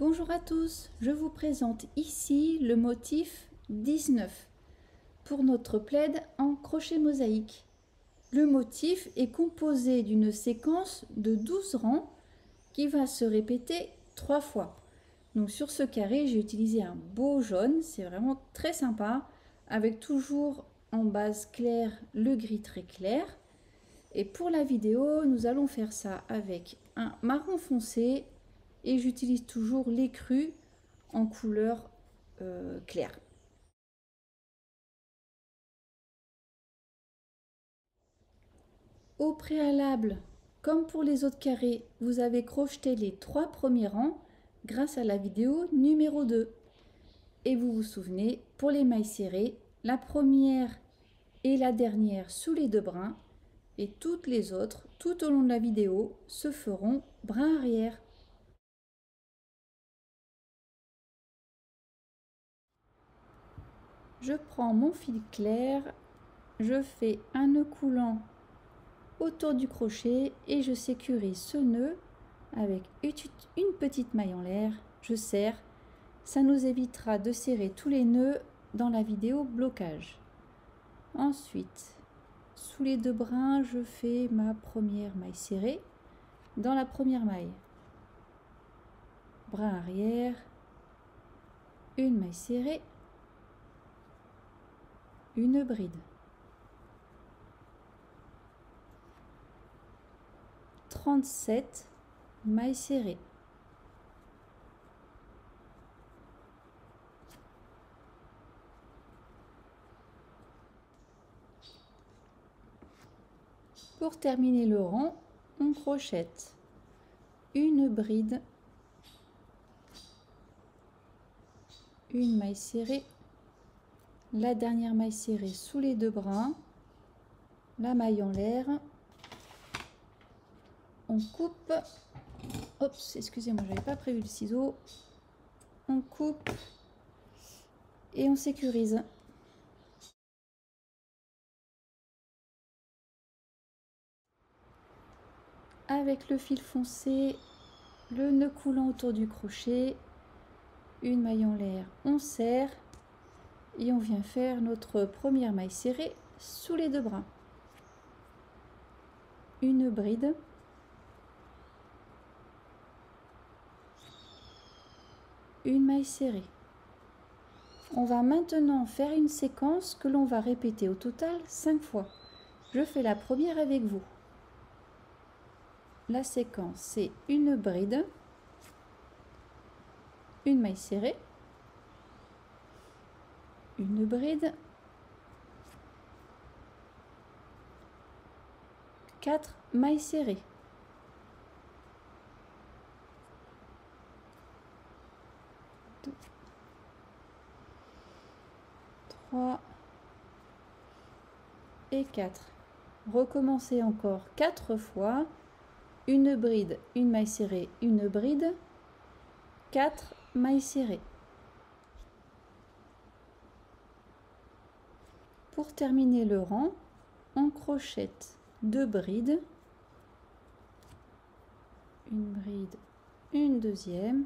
Bonjour à tous, je vous présente ici le motif 19 pour notre plaid en crochet mosaïque. Le motif est composé d'une séquence de 12 rangs qui va se répéter 3 fois. Donc sur ce carré, j'ai utilisé un beau jaune, c'est vraiment très sympa, avec toujours en base claire le gris très clair. Et pour la vidéo, nous allons faire ça avec un marron foncé et j'utilise toujours l'écru en couleur claire. Au préalable, comme pour les autres carrés, vous avez crocheté les 3 premiers rangs grâce à la vidéo numéro 2. Et vous vous souvenez, pour les mailles serrées, la première et la dernière sous les 2 brins et toutes les autres tout au long de la vidéo se feront brin arrière. Je prends mon fil clair, je fais un nœud coulant autour du crochet et je sécurise ce nœud avec une petite maille en l'air. Je serre, ça nous évitera de serrer tous les nœuds dans la vidéo blocage. Ensuite, sous les 2 brins, je fais ma première maille serrée. Dans la première maille, brin arrière, une maille serrée, une bride. 37 mailles serrées. Pour terminer le rang, on crochette une bride, une maille serrée, la dernière maille serrée sous les 2 brins, la maille en l'air, on coupe, oups, excusez-moi, j'avais pas prévu le ciseau, on coupe et on sécurise. Avec le fil foncé, le nœud coulant autour du crochet, une maille en l'air, on serre et on vient faire notre première maille serrée sous les 2 brins. Une bride, une maille serrée. On va maintenant faire une séquence que l'on va répéter au total 5 fois. Je fais la première avec vous. La séquence, c'est une bride, une maille serrée, une bride, 4 mailles serrées. Deux, 3 et 4. Recommencez encore 4 fois. Une bride, une maille serrée, une bride, 4 mailles serrées. Pour terminer le rang, on crochette 2 brides, une bride, une deuxième,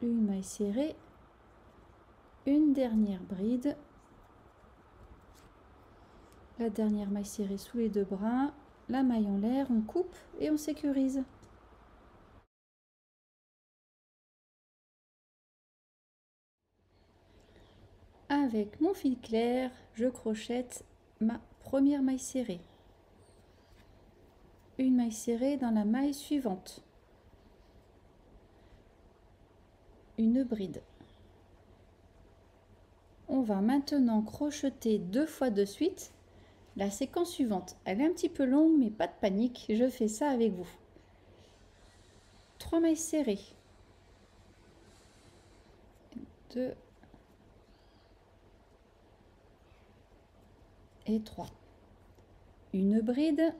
une maille serrée, une dernière bride, la dernière maille serrée sous les 2 brins, la maille en l'air, on coupe et on sécurise. Avec mon fil clair, je crochette ma première maille serrée. Une maille serrée dans la maille suivante. Une bride. On va maintenant crocheter 2 fois de suite la séquence suivante. Elle est un petit peu longue, mais pas de panique, je fais ça avec vous. 3 mailles serrées. 2 et 3. Une bride.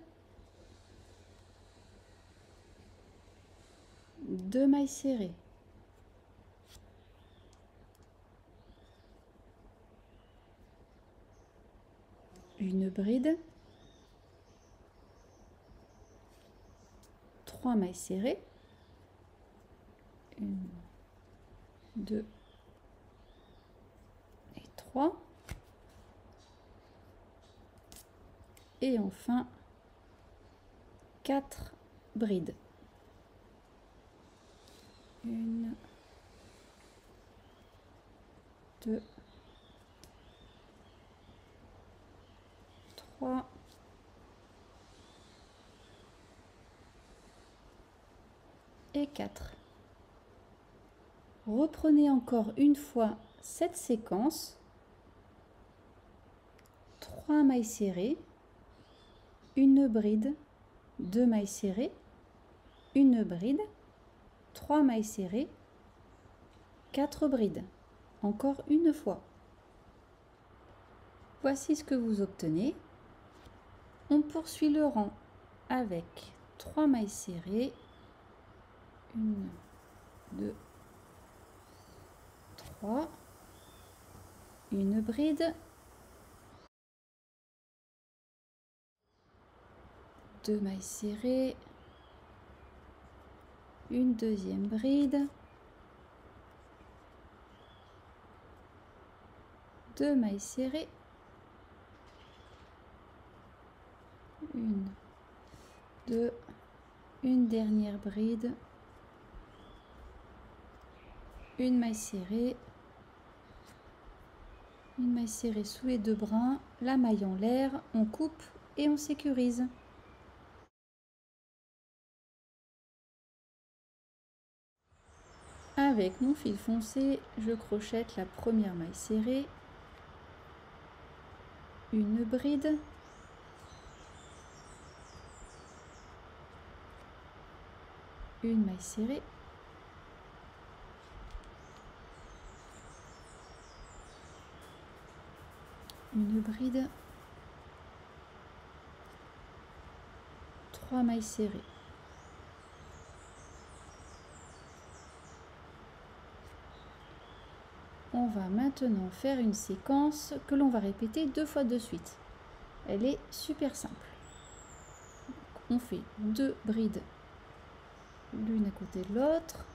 2 mailles serrées. Une bride. 3 mailles serrées. 1, 2 et 3. Et enfin 4 brides. 1, 2, 3, et 4. Reprenez encore une fois cette séquence. 3 mailles serrées, une bride, 2 mailles serrées, une bride, 3 mailles serrées, 4 brides. Encore une fois. Voici ce que vous obtenez. On poursuit le rang avec 3 mailles serrées, 1, 2, 3, une bride, 2 mailles serrées, une deuxième bride, 2 mailles serrées, 1, 2, une dernière bride, une maille serrée sous les 2 brins, la maille en l'air, on coupe et on sécurise. Avec mon fil foncé, je crochette la première maille serrée, une bride, une maille serrée, une bride, 3 mailles serrées. On va maintenant faire une séquence que l'on va répéter 2 fois de suite. Elle est super simple. On fait 2 brides l'une à côté de l'autre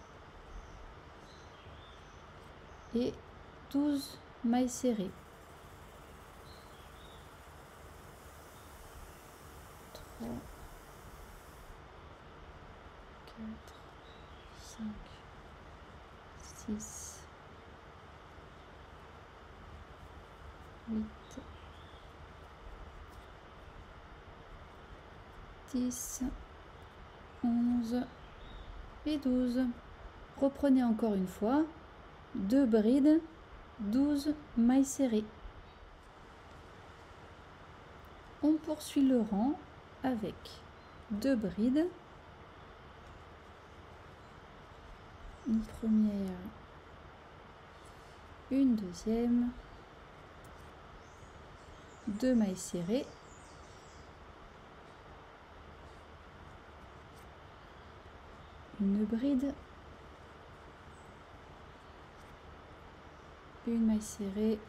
et 12 mailles serrées. 3, 4, 5, 6, 8, 10, 11 et 12. Reprenez encore une fois, 2 brides, 12 mailles serrées. On poursuit le rang avec 2 brides, une première, une deuxième, 2 mailles serrées, une bride, une maille serrée,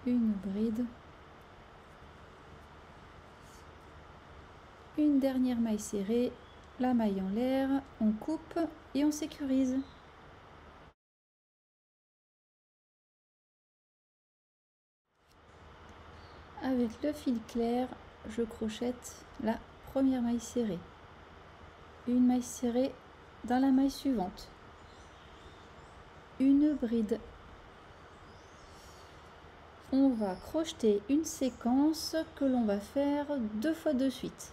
une bride, une dernière maille serrée, la maille en l'air, on coupe et on sécurise. Avec le fil clair, je crochette la première maille serrée, une maille serrée dans la maille suivante, une bride. On va crocheter une séquence que l'on va faire 2 fois de suite.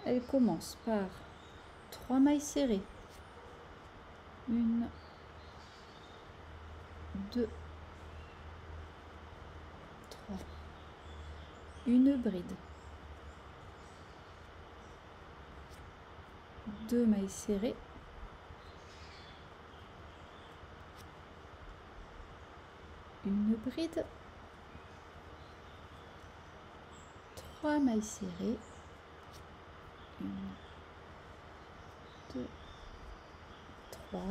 Elle commence par 3 mailles serrées, 1, 2, 3, une bride, 2 mailles serrées, une bride, 3 mailles serrées, 1, 2, 3,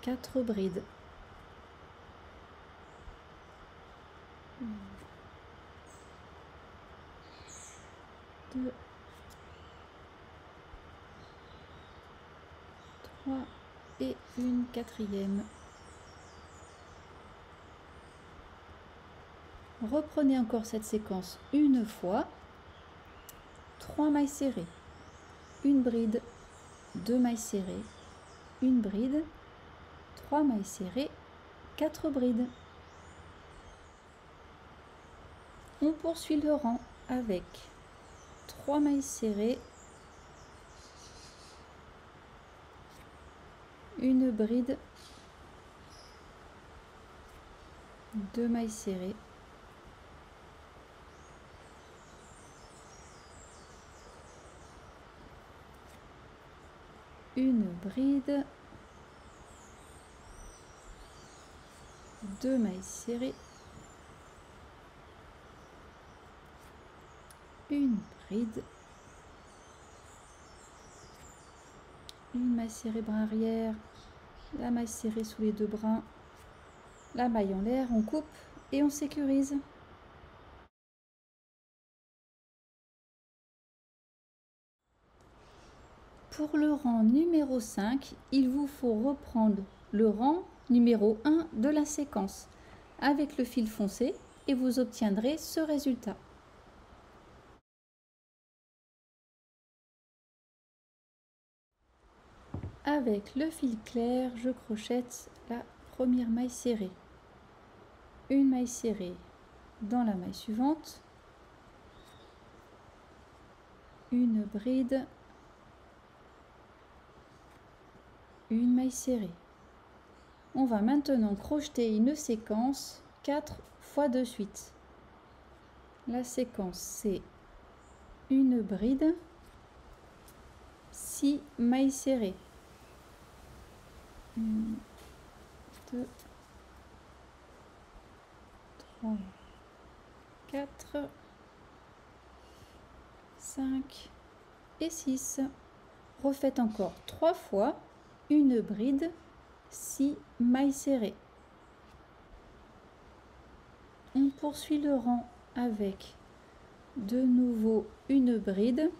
4 brides, 1, 2, 3 et une quatrième. Reprenez encore cette séquence une fois. 3 mailles serrées, une bride, 2 mailles serrées, une bride, 3 mailles serrées, 4 brides. On poursuit le rang avec 3 mailles serrées, une bride, 2 mailles serrées, une bride, 2 mailles serrées, une bride, une maille serrée brin arrière, la maille serrée sous les deux brins, la maille en l'air, on coupe et on sécurise. Pour le rang numéro 5, il vous faut reprendre le rang numéro 1 de la séquence avec le fil foncé et vous obtiendrez ce résultat. Avec le fil clair, je crochette la première maille serrée. Une maille serrée dans la maille suivante, une bride, une maille serrée. On va maintenant crocheter une séquence 4 fois de suite. La séquence, c'est une bride, 6 mailles serrées. 1, 2, 3, 4, 5 et 6. Refaites encore 3 fois une bride, 6 mailles serrées. On poursuit le rang avec de nouveau une bride,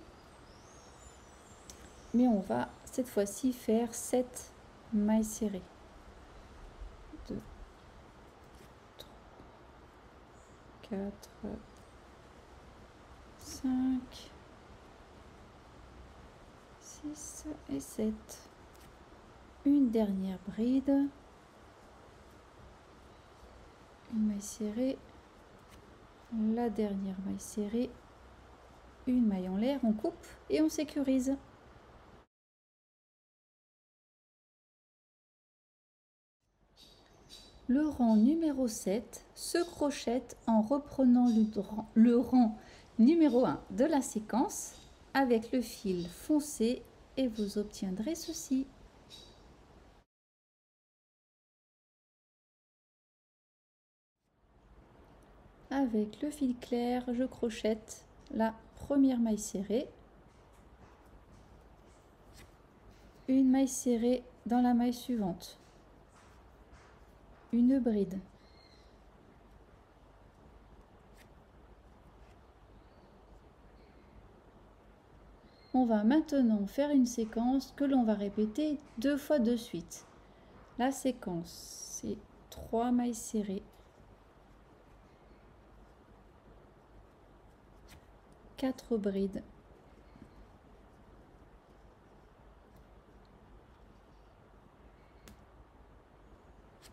mais on va cette fois-ci faire 7 mailles serrées. 2, 3, 4, 5, 6 et 7. Une dernière bride, une maille serrée, la dernière maille serrée, une maille en l'air, on coupe et on sécurise. Le rang numéro 7 se crochette en reprenant le rang numéro 1 de la séquence avec le fil foncé et vous obtiendrez ceci. Avec le fil clair, je crochette la première maille serrée, une maille serrée dans la maille suivante, une bride, on va maintenant faire une séquence que l'on va répéter 2 fois de suite. La séquence, c'est 3 mailles serrées, 4 brides,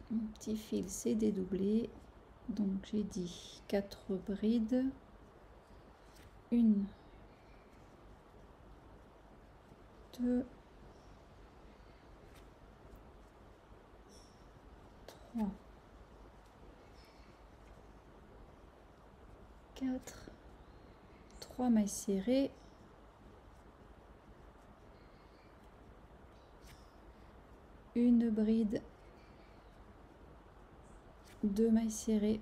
mon petit fil s'est dédoublé, donc j'ai dit 4 brides, 1, 2, 3, 4, 3 mailles serrées, une bride, 2 mailles serrées,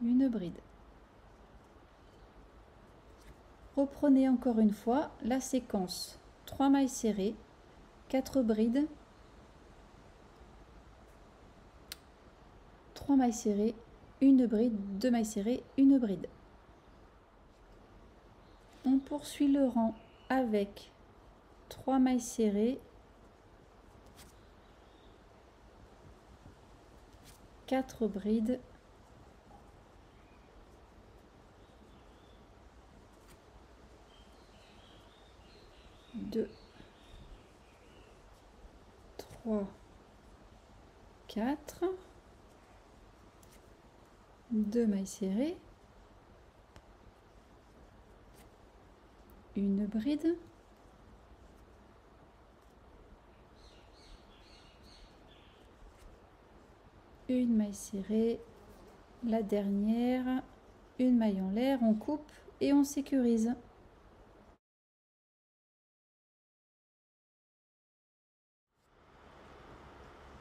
une bride. Reprenez encore une fois la séquence 3 mailles serrées, 4 brides, 3 mailles serrées, une bride, 2 mailles serrées, une bride. On poursuit le rang avec 3 mailles serrées, 4 brides, 2, 3, 4, 2 mailles serrées, une bride, une maille serrée, la dernière, une maille en l'air, on coupe et on sécurise.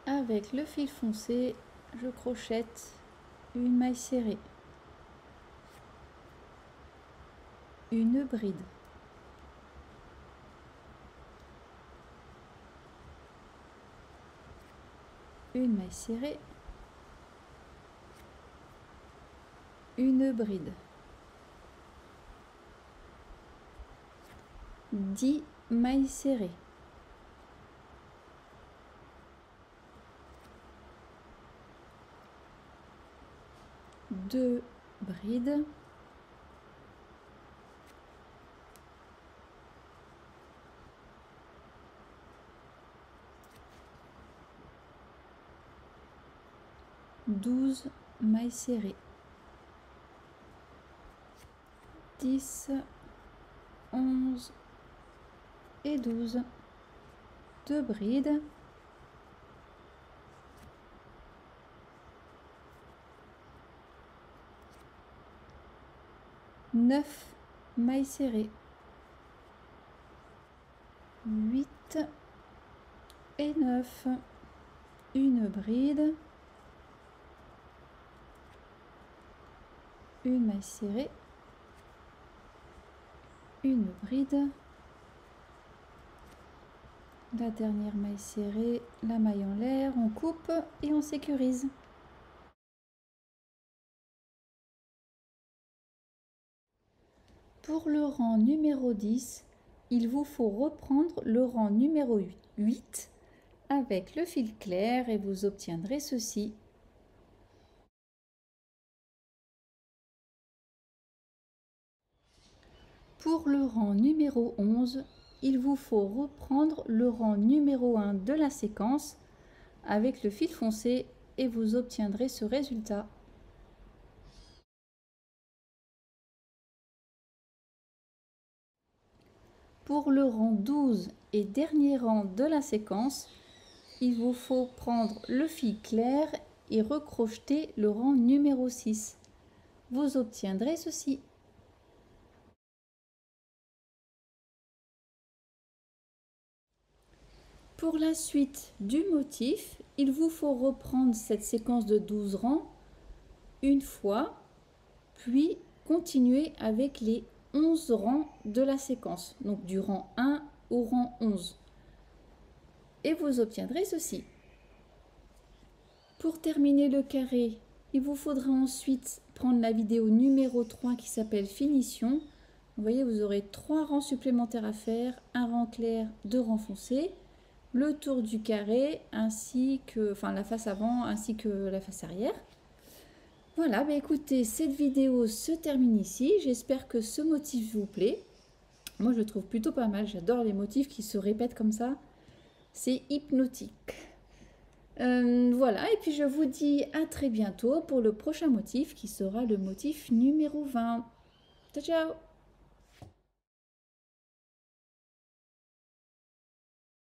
Avec le fil foncé, je crochette une maille serrée, une bride, une maille serrée, une bride, 10 mailles serrées, deux brides, douze mailles serrées, 10, 11 et 12, deux brides, neuf mailles serrées, 8 et 9, une bride, une maille serrée, une bride, la dernière maille serrée, la maille en l'air, on coupe et on sécurise. Pour le rang numéro 10, il vous faut reprendre le rang numéro 8 avec le fil clair et vous obtiendrez ceci. Pour le rang numéro 11, il vous faut reprendre le rang numéro 1 de la séquence avec le fil foncé et vous obtiendrez ce résultat. Pour le rang 12 et dernier rang de la séquence, il vous faut prendre le fil clair et recrocheter le rang numéro 6. Vous obtiendrez ceci. Pour la suite du motif, il vous faut reprendre cette séquence de 12 rangs une fois, puis continuer avec les 11 rangs de la séquence, donc du rang 1 au rang 11. Et vous obtiendrez ceci. Pour terminer le carré, il vous faudra ensuite prendre la vidéo numéro 3 qui s'appelle Finition. Vous voyez, vous aurez 3 rangs supplémentaires à faire, un rang clair, 2 rangs foncés, le tour du carré, ainsi que la face avant ainsi que la face arrière. Voilà, bah écoutez, cette vidéo se termine ici. J'espère que ce motif vous plaît. Moi, je le trouve plutôt pas mal. J'adore les motifs qui se répètent comme ça. C'est hypnotique. Voilà, et puis je vous dis à très bientôt pour le prochain motif qui sera le motif numéro 20. Ciao, ciao!